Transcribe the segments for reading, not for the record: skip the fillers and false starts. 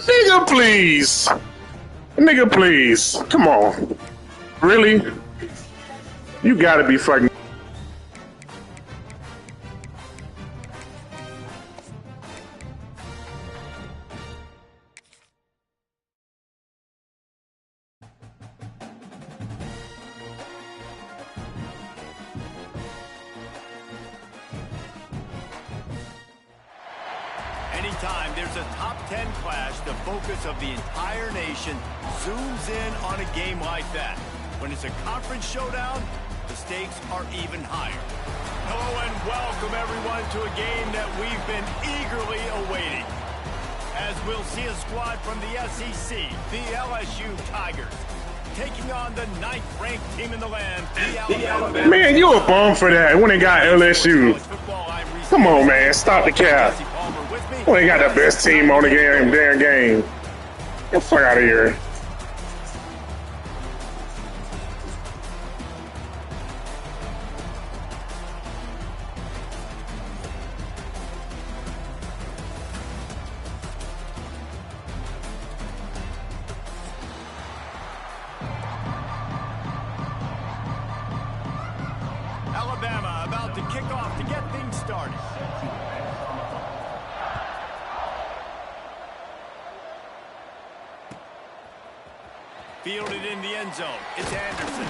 Nigga, please. Nigga, please. Come on. Really? You gotta be fucking. Anytime there's a top 10 clash, the focus of the entire nation zooms in on a game like that. When it's a conference showdown, the stakes are even higher. Hello and welcome everyone to a game that we've been eagerly awaiting. As we'll see a squad from the SEC, the LSU Tigers, taking on the 9th-ranked team in the land, the Alabama. Man, you a bum for that when they got LSU. Come on, man. Stop the cap. Well, they got the best team on the damn game. Get the fuck out of here. Alabama about to kick off to get things started. Fielded in the end zone. It's Anderson.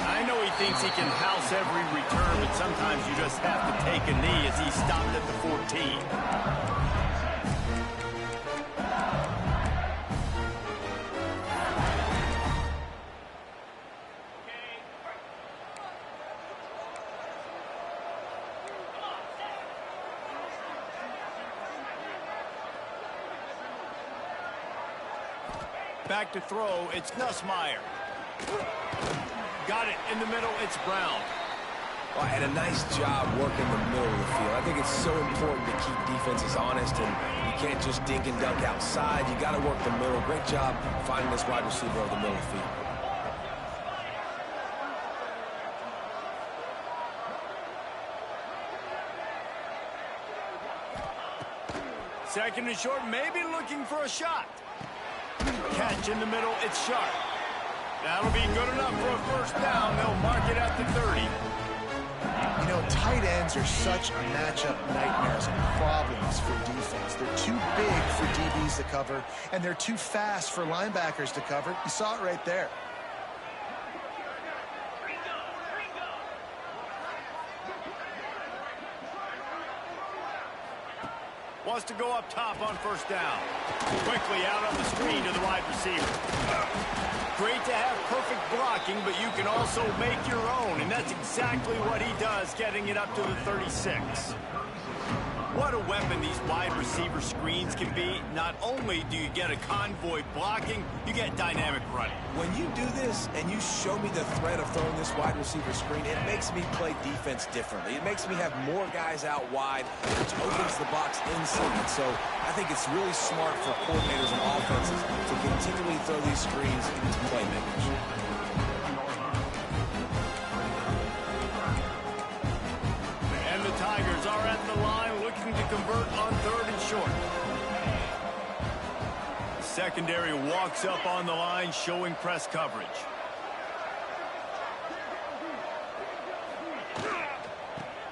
I know he thinks he can house every return, but sometimes you just have to take a knee as he stopped at the 14. Back to throw, it's Nussmeier. Got it in the middle, it's Brown. Well, and a nice job working the middle of the field. I think it's so important to keep defenses honest, and you can't just dink and dunk outside. You got to work the middle. Great job finding this wide receiver over the middle of the field. Second and short, maybe looking for a shot. Catch in the middle, it's Sharp. That'll be good enough for a first down. They'll mark it at the 30. You know, tight ends are such matchup nightmares and problems for defense. They're too big for DBs to cover, and they're too fast for linebackers to cover. You saw it right there. Wants to go up top on first down. Quickly out on the screen to the wide receiver. Great to have perfect blocking, but you can also make your own, and that's exactly what he does, getting it up to the 36. What a weapon these wide receiver screens can be. Not only do you get a convoy blocking, you get dynamic running. When you do this and you show me the threat of throwing this wide receiver screen, it makes me play defense differently. It makes me have more guys out wide, which opens the box inside. So I think it's really smart for coordinators and offenses to continually throw these screens to playmakers. And the Tigers are at the line looking to convert on third and short. Secondary walks up on the line, showing press coverage.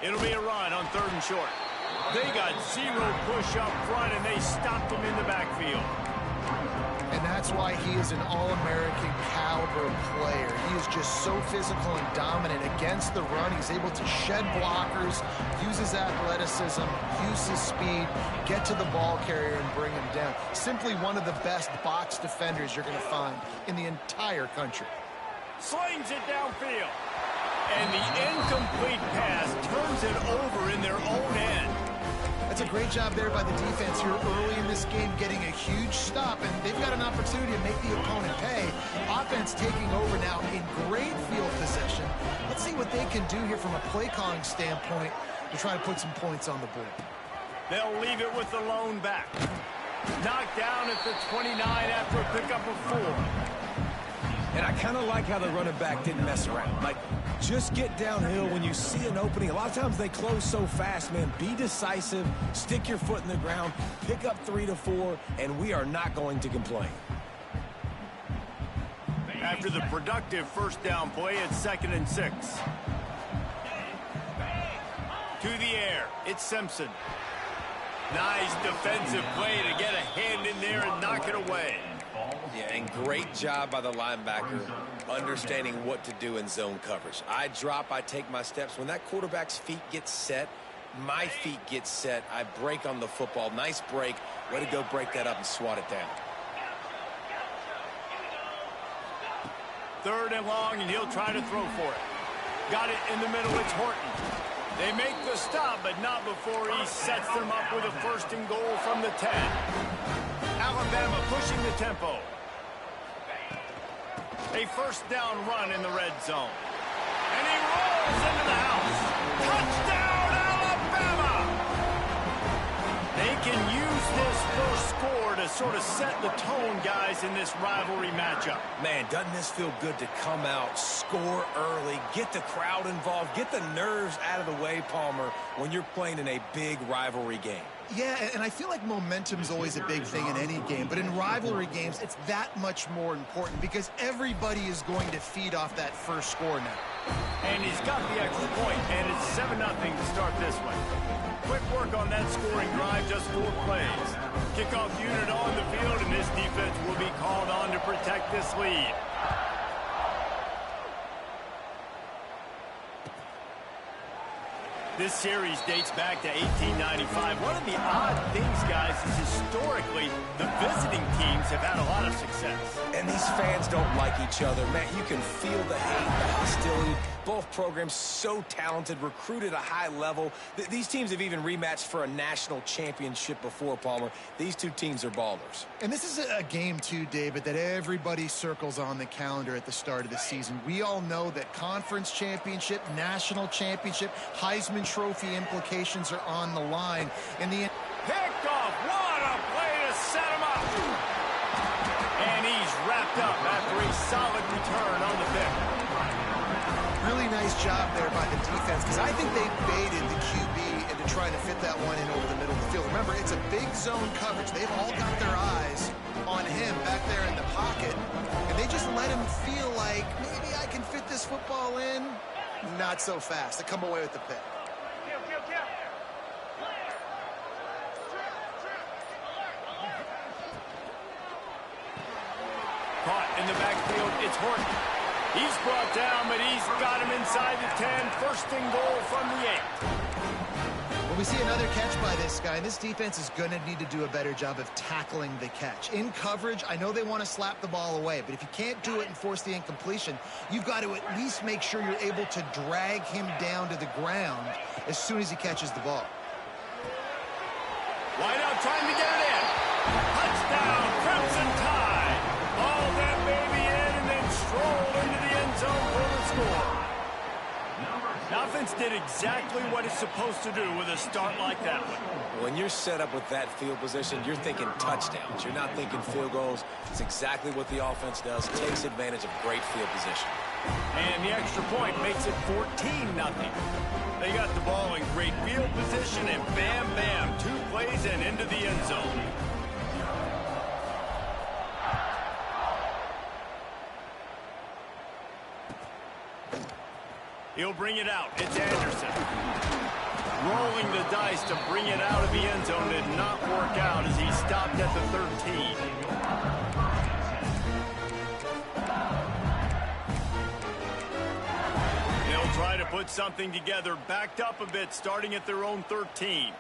It'll be a run on third and short. They got zero push up front, and they stopped him in the backfield. And that's why he is an All-American caliber player. He is just so physical and dominant against the run. He's able to shed blockers, use his athleticism, use his speed, get to the ball carrier and bring him down. Simply one of the best box defenders you're going to find in the entire country. Slings it downfield. And the incomplete pass turns it over in their own end. That's a great job there by the defense here early in this game, getting a huge stop, and they've got an opportunity to make the opponent pay. Offense taking over now in great field position. Let's see what they can do here from a play calling standpoint to try to put some points on the board. They'll leave it with the lone back. Knocked down at the 29 after a pickup of 4. And I kind of like how the running back didn't mess around. Like, Just get downhill when you see an opening. A lot of times they close so fast, man. Be decisive, stick your foot in the ground, pick up 3 to 4, and we are not going to complain. After the productive first down play, it's 2nd and 6. To the air, it's Simpson. Nice defensive play to get a hand in there and knock it away. Yeah, and great job by the linebacker understanding what to do in zone coverage. I drop, I take my steps. When that quarterback's feet get set, my feet get set. I break on the football. Nice break. Way to go break that up and swat it down. 3rd and long, and he'll try to throw for it. Got it in the middle. It's Horton. They make the stop, but not before he sets them up with a 1st and goal from the 10. Alabama pushing the tempo. A 1st down run in the red zone. And he rolls into the house. Touchdown, Alabama! They can use this first score to sort of set the tone, guys, in this rivalry matchup. Man, doesn't this feel good to come out, score early, get the crowd involved, get the nerves out of the way, Palmer, when you're playing in a big rivalry game? Yeah, and I feel like momentum's always a big thing in any game, but in rivalry games, it's that much more important because everybody is going to feed off that first score now. And he's got the extra point, and it's 7-0 to start this one. Quick work on that scoring drive, just 4 plays. Kickoff unit on the field, and this defense will be called on to protect this lead. This series dates back to 1895. One of the odd things, guys, is historically the visiting teams have had a lot of success. And these fans don't like each other. Man, you can feel the hate, the hostility. Both programs so talented, recruited at a high level. These teams have even rematched for a national championship before, Palmer. These two teams are ballers. And this is a game, too, David, that everybody circles on the calendar at the start of the season. We all know that conference championship, national championship, Heisman Trophy implications are on the line. And the picked off. What a play to set him up. And he's wrapped up after a solid return on the pick. Really nice job there by the defense because I think they baited the QB into trying to fit that one in over the middle of the field. Remember, it's a big zone coverage. They've all got their eyes on him back there in the pocket, and they just let him feel like maybe I can fit this football in. Not so fast. They come away with the pick. Caught in the backfield, it's Horton. He's brought down, but he's got him inside the 10. 1st and goal from the 8. Well, we see another catch by this guy, and this defense is going to need to do a better job of tackling the catch. In coverage, I know they want to slap the ball away, but if you can't do it and force the incompletion, you've got to at least make sure you're able to drag him down to the ground as soon as he catches the ball. Wide out, trying to get it in. Touchdown, Crimson Tide. All that baby in and then stroll into the end zone for the score. The offense did exactly what it's supposed to do with a start like that one. When you're set up with that field position, you're thinking touchdowns. You're not thinking field goals. It's exactly what the offense does. Takes advantage of great field position. And the extra point makes it 14-0. They got the ball in great field position, and bam, bam, 2 plays and into the end zone. He'll bring it out. It's Anderson. Rolling the dice to bring it out of the end zone did not work out as he stopped at the 13. They'll try to put something together, backed up a bit, starting at their own 13.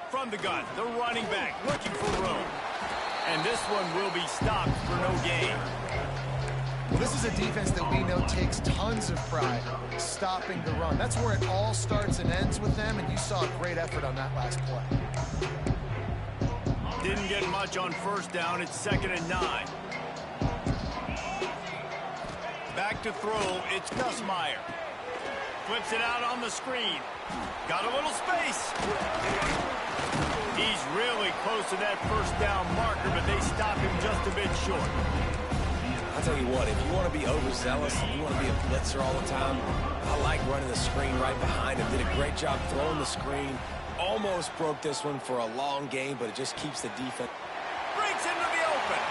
From the gun, the running back looking for room. And this one will be stopped for no gain. Well, this is a defense that we know takes tons of pride stopping the run. That's where it all starts and ends with them, and you saw a great effort on that last play. Didn't get much on 1st down. It's 2nd and 9. Back to throw. It's Gus Meyer. flips it out on the screen. Got a little space. He's really close to that first down marker, but they stop him just a bit short. I'll tell you what, if you want to be overzealous, if you want to be a blitzer all the time, I like running the screen right behind him. Did a great job throwing the screen. Almost broke this one for a long game, but it just keeps the defense. Breaks into the open.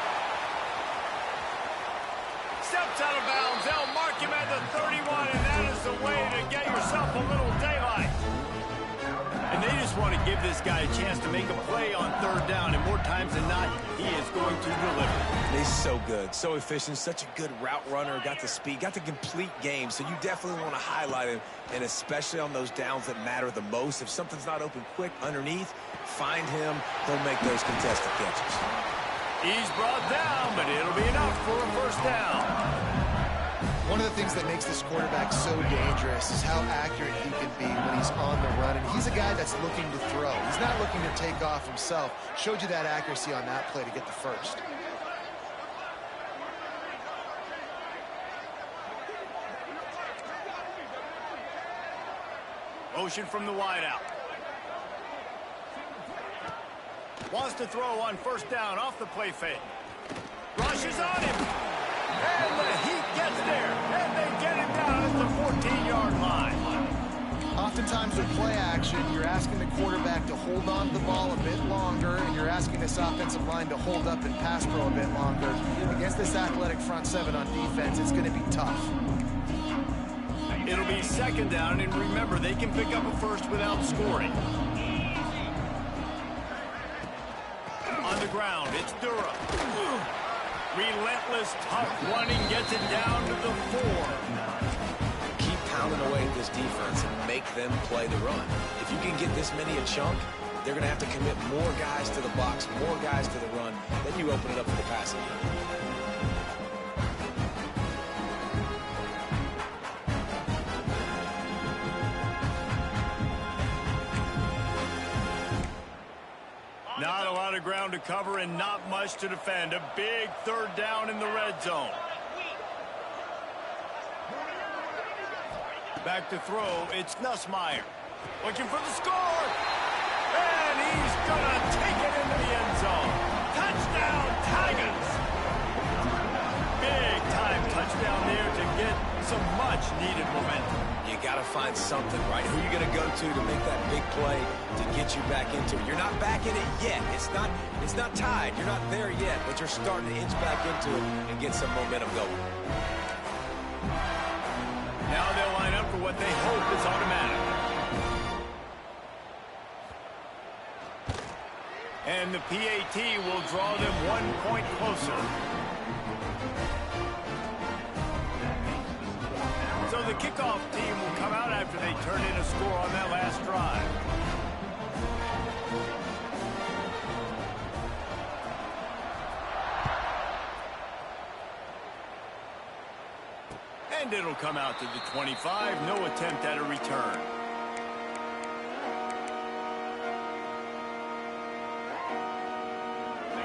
Steps out of bounds. They'll mark him at the 31, and that is the way to get yourself a little daylight. And they just want to give this guy a chance to make a play on third down, and more times than not, he is going to deliver. He's so good, so efficient, such a good route runner, got the speed, got the complete game, so you definitely want to highlight him, and especially on those downs that matter the most. If something's not open quick underneath, find him, he'll make those contested catches. He's brought down, but it'll be enough for a first down. One of the things that makes this quarterback so dangerous is how accurate he can be when he's on the run. And he's a guy that's looking to throw. He's not looking to take off himself. Showed you that accuracy on that play to get the first. Motion from the wideout. Wants to throw on first down off the play fake. Rushes on him. And the Heat gets there. And they get him down at the 14-yard line. Oftentimes with play action, you're asking the quarterback to hold on to the ball a bit longer, and you're asking this offensive line to hold up and pass pro a bit longer. Against this athletic front seven on defense, it's going to be tough. It'll be second down, and remember, they can pick up a first without scoring. On the ground, it's Durham. Relentless, tough running, gets it down to the 4. Keep pounding away at this defense and make them play the run. If you can get this many a chunk, they're going to have to commit more guys to the box, more guys to the run. Then you open it up for the passing game. Not a lot of ground to cover and not much to defend. A big third down in the red zone. Back to throw, it's Nussmeier. Looking for the score. And he's going to take it into the end zone. Touchdown, Tigers! Big time touchdown there to get some much-needed momentum. You got to find something, right? Who are you going to go to make that big play to get you back into it? You're not back in it yet. It's not tied. You're not there yet, but you're starting to inch back into it and get some momentum going. Now they'll line up for what they hope is automatic. And the PAT will draw them 1 point closer. So the kickoff team will come out after they turn in a score on that last drive. And it'll come out to the 25. No attempt at a return.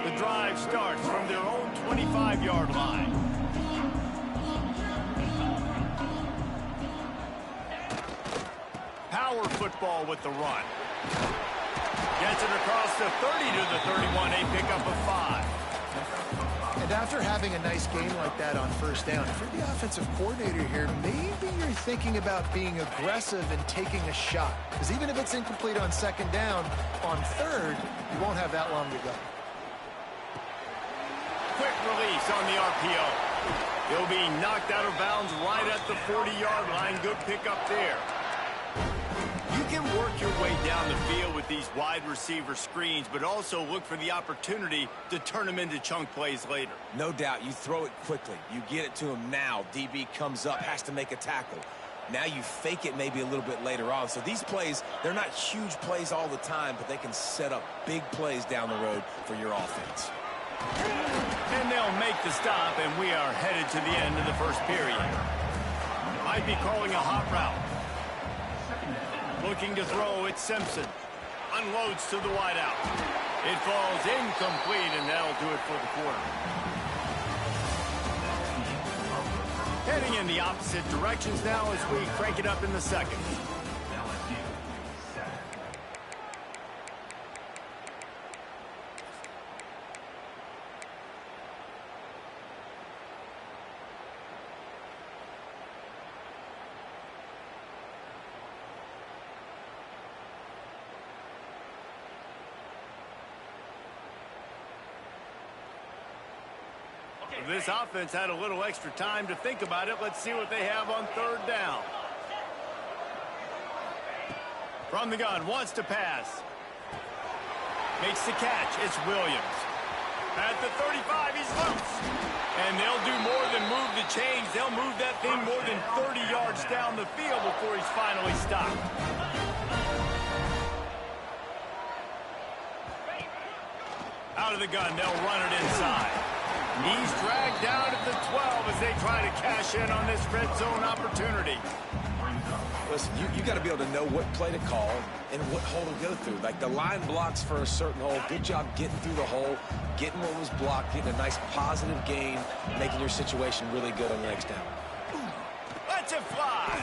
The drive starts from their own 25-yard line. Power football with the run. Gets it across the 30 to the 31. A pickup of 5. And after having a nice game like that on first down, if you're the offensive coordinator here, maybe you're thinking about being aggressive and taking a shot. Because even if it's incomplete on second down, on third, you won't have that long to go. Quick release on the RPO. He'll be knocked out of bounds right at the 40-yard line. Good pickup there. You can work your way down the field with these wide receiver screens, but also look for the opportunity to turn them into chunk plays later. No doubt, you throw it quickly. You get it to him now. DB comes up, has to make a tackle. Now you fake it maybe a little bit later on. So these plays, they're not huge plays all the time, but they can set up big plays down the road for your offense. And they'll make the stop, and we are headed to the end of the first period. Might be calling a hot route. Looking to throw, it's Simpson. Unloads to the wideout. It falls incomplete, and that'll do it for the quarter. Heading in the opposite directions now as we crank it up in the second. This offense had a little extra time to think about it. Let's see what they have on third down. From the gun, wants to pass. Makes the catch. It's Williams. At the 35, he's loose. And they'll do more than move the chains. They'll move that thing more than 30 yards down the field before he's finally stopped. Out of the gun, they'll run it inside. He's dragged down at the 12 as they try to cash in on this red zone opportunity. Listen, you got to be able to know what play to call and what hole to go through. Like the line blocks for a certain hole. Good job getting through the hole, getting what was blocked, getting a nice positive gain, making your situation really good on the next down. Let's it fly.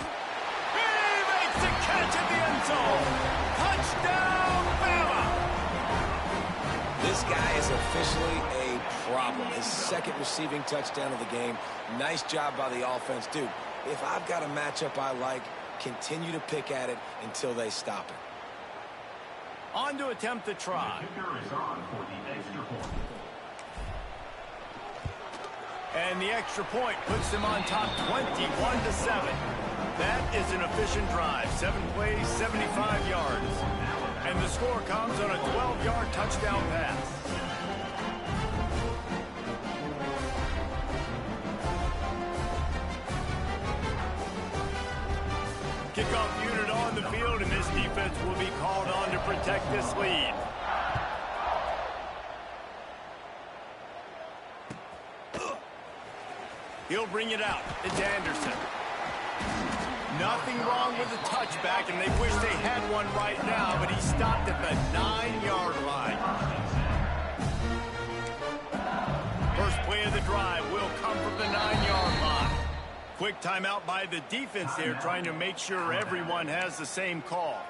He makes the catch at the end zone. Touchdown, Bama! This guy is officially a problem. His second receiving touchdown of the game. Nice job by the offense. Dude, if I've got a matchup I like, continue to pick at it until they stop it. On to attempt the try. And the extra point puts them on top 21-7. That is an efficient drive. 7 plays, 75 yards. And the score comes on a 12-yard touchdown pass. Kickoff unit on the field, and this defense will be called on to protect this lead. He'll bring it out. It's Anderson. Nothing wrong with the touchback, and they wish they had one right now, but he stopped at the 9-yard line. First play of the drive will come from the 9-yard line. Quick timeout by the defense there, trying to make sure everyone has the same call.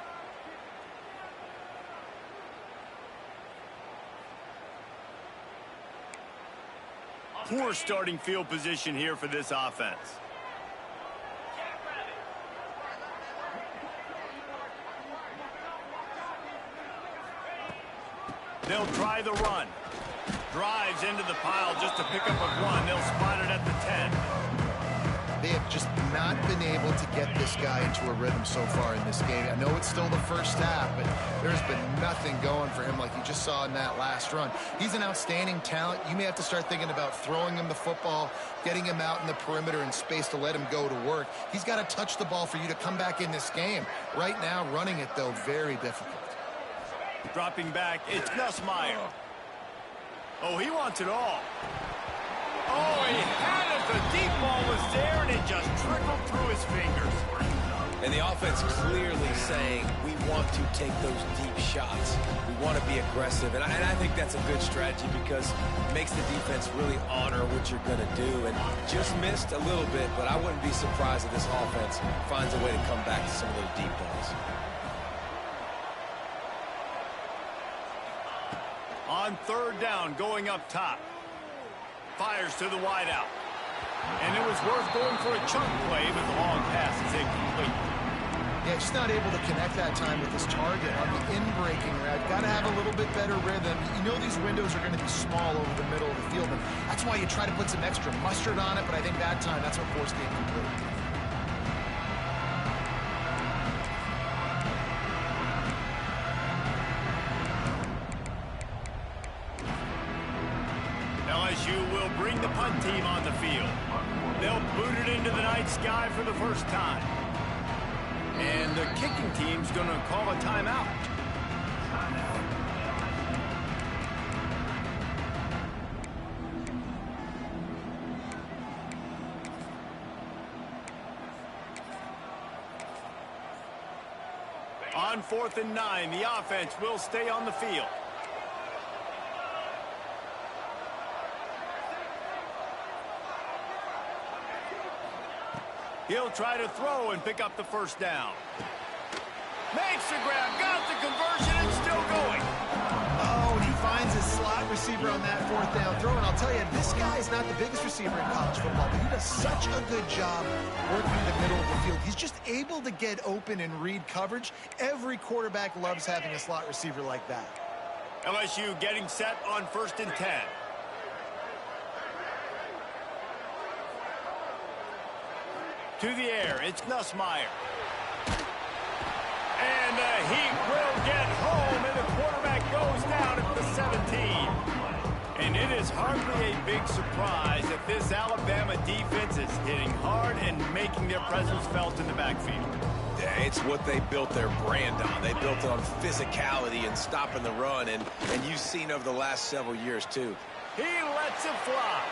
Poor starting field position here for this offense. They'll try the run. Drives into the pile just to pick up a run. They'll spot it at the 10. They have just not been able to get this guy into a rhythm so far in this game. I know it's still the first half, but there's been nothing going for him like you just saw in that last run. He's an outstanding talent. You may have to start thinking about throwing him the football, getting him out in the perimeter in space to let him go to work. He's got to touch the ball for you to come back in this game. Right now, running it, though, very difficult. Dropping back, it's Nussmeier. Oh, he wants it all. Oh, he had it. The deep ball was there, and it just trickled through his fingers. And the offense clearly saying, we want to take those deep shots. We want to be aggressive. And I think that's a good strategy because it makes the defense really honor what you're going to do. And just missed a little bit, but I wouldn't be surprised if this offense finds a way to come back to some of those deep balls. On third down, going up top. Fires to the wideout. And it was worth going for a chunk play, but the long pass is incomplete. Yeah, just not able to connect that time with his target on the in-breaking route. Got to have a little bit better rhythm. You know these windows are going to be small over the middle of the field, and that's why you try to put some extra mustard on it, but I think that time that's what forced the incomplete. LSU will bring the punt team on the field. They'll boot it into the night sky for the first time. And the kicking team's going to call a timeout. On 4th and 9, the offense will stay on the field. He'll try to throw and pick up the first down. Makes the grab, got the conversion, and still going. Oh, and he finds his slot receiver on that fourth down throw. And I'll tell you, this guy is not the biggest receiver in college football, but he does such a good job working in the middle of the field. He's just able to get open and read coverage. Every quarterback loves having a slot receiver like that. LSU getting set on 1st and 10. To the air, it's Nussmeier. And he will get home, and the quarterback goes down at the 17. And it is hardly a big surprise that this Alabama defense is hitting hard and making their presence felt in the backfield. Yeah, it's what they built their brand on. They built it on physicality and stopping the run, and you've seen over the last several years, too. He lets it fly.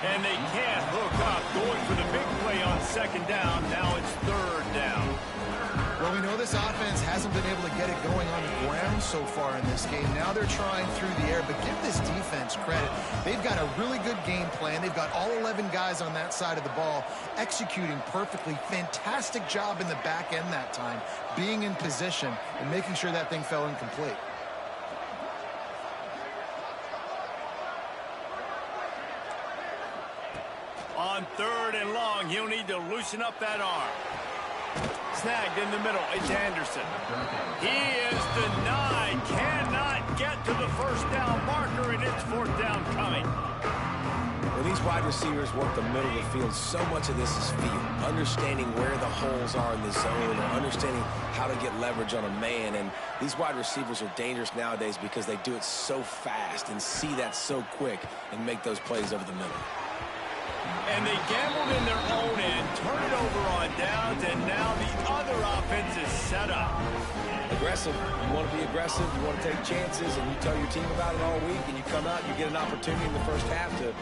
And they can't hook up, going for the big play on 2nd down. Now it's 3rd down. Well, we know this offense hasn't been able to get it going on the ground so far in this game. Now they're trying through the air, but give this defense credit. They've got a really good game plan. They've got all 11 guys on that side of the ball executing perfectly. Fantastic job in the back end that time, being in position and making sure that thing fell incomplete. On 3rd and long, he'll need to loosen up that arm. Snagged in the middle, it's Anderson. He is denied, cannot get to the first down marker, and it's 4th down coming. When these wide receivers work the middle of the field, so much of this is feel. Understanding where the holes are in the zone, or understanding how to get leverage on a man. And these wide receivers are dangerous nowadays because they do it so fast and see that so quick and make those plays over the middle. And they gambled in their own end, turn it over on downs, and now the other offense is set up. Aggressive. You want to be aggressive. You want to take chances, and you tell your team about it all week, and you come out and you get an opportunity in the first half to...